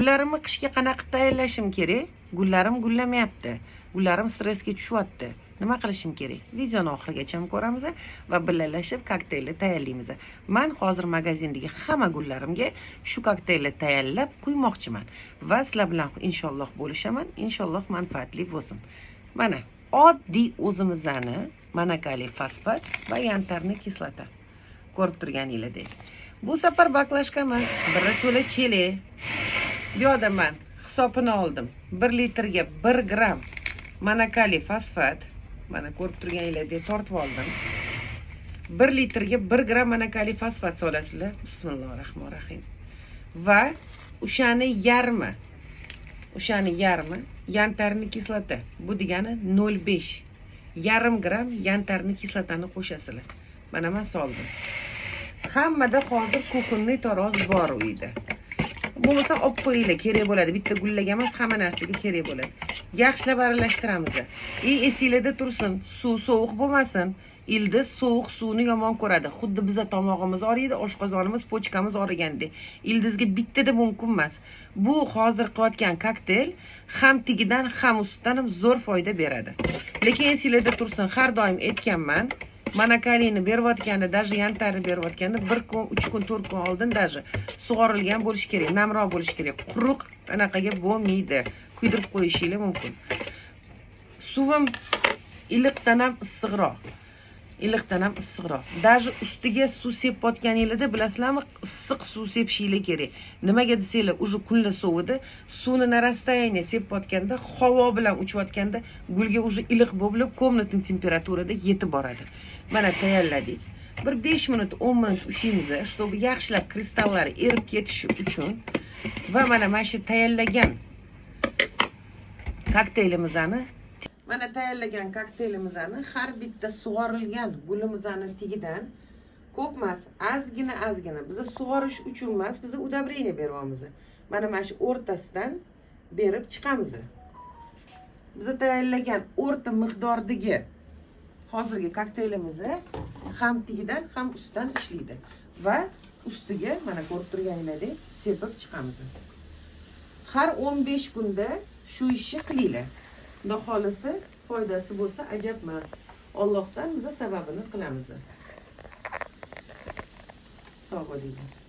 Gullarimni qishga qanaqa tayyorlashim kerak? Gullarim gullamayapti. Gullarim stressga tushyapti. Nima qilishim kerak? Videoni oxirigacha ko'ramiz va birgalashib kokteylni tayyorlaymiz. Men hozir magazindagi hamma gullarimga shu kokteylni tayyorlab quymoqchiman va sizlar bilan inshaalloh bo'lishaman. Inshaalloh manfaatli bo'lsin. Mana oddiy o'zimizni manakali fosfat va yantarni kislota. Ko'rib turganingizdek. Bu safar baklashka emas, biri to'la chelak. Bu yerda men hisobini oldim. 1 litrga 1 gram manakali fosfat, mana ko'rib turganingizdek tortib oldim. 1 litrga 1 gram manakali fosfat solasizlar. Bismillahirrohmanirrohim. Va o'shani yarmi yantarni kislota. Bu degani 0,5 yarim gram yantarni kislotani qo'shasizlar. Mana men soldim. Hammada hozir kukunli taroz bor uyda. Bo'lmasa olib qo'yinglar, kerak bo'ladi. Bitta gullaga emas, hamma narsaga kerak bo'ladi. Yaxshilab aralashtiramiz. Esingizda tursin, suv sovuq bo'lmasin. Ildiz sovuq suvni yomon ko'radi. Xuddi biza tomog'imiz og'riydi, oshqozonimiz, pochkamiz og'rigandek. Ildizga bittada mumkin emas. Bu hozir qilayotgan kokteyl ham tigidan, ham ustidan ham zo'r foyda beradi. Lekin esingizda tursin, har doim aytganman. Manakalini berayotganda, даже yantarni berayotganda 1 kun, 3 kun, 4 kun oldin даже sug'orilgan bo'lishi kerak, namroq bo'lishi kerak. Quruq anaqaga bo'lmaydi. Kuydirib qo'yishingiz mumkin. Suvim iliqdan ham issiqroq. Даже ustiga suv sepayotganingizda bilasizlarmi, issiq suv sepishingiz kerak. Nimaga desanglar, уже kunlar sovidi, suvni narastayini sepayotganda, havo bilan uchayotganda gulga уже iliq bo'lib, komnatning temperaturada yetib boradi. Mana tayyorladik. Bir 5 minut, 10 minut ushlaymiz, чтобы yaxshilab kristallari erib ketishi uchun. Va mana shu tayyorlagan kokteylimizni har bitta sug'orilgan gulimizni tigidan ko'p emas, ozgina biz sug'orish uchun emas, biz udabreniya beryapmiz. Mana shu o'rtasidan berib chiqamiz. Biz tayyorlagan o'rta miqdordagi hozirgi kokteylimiz ham tigidan, ham ustidan ishlaydi va ustiga mana ko'rib turganingizdek sepib chiqamiz. Har 15 kunda shu ishni qilinglar. Xudo xolisa foydasi bo'lsa ajab emas. Allohdan biz sababini qilamiz. Sog' bo'linglar.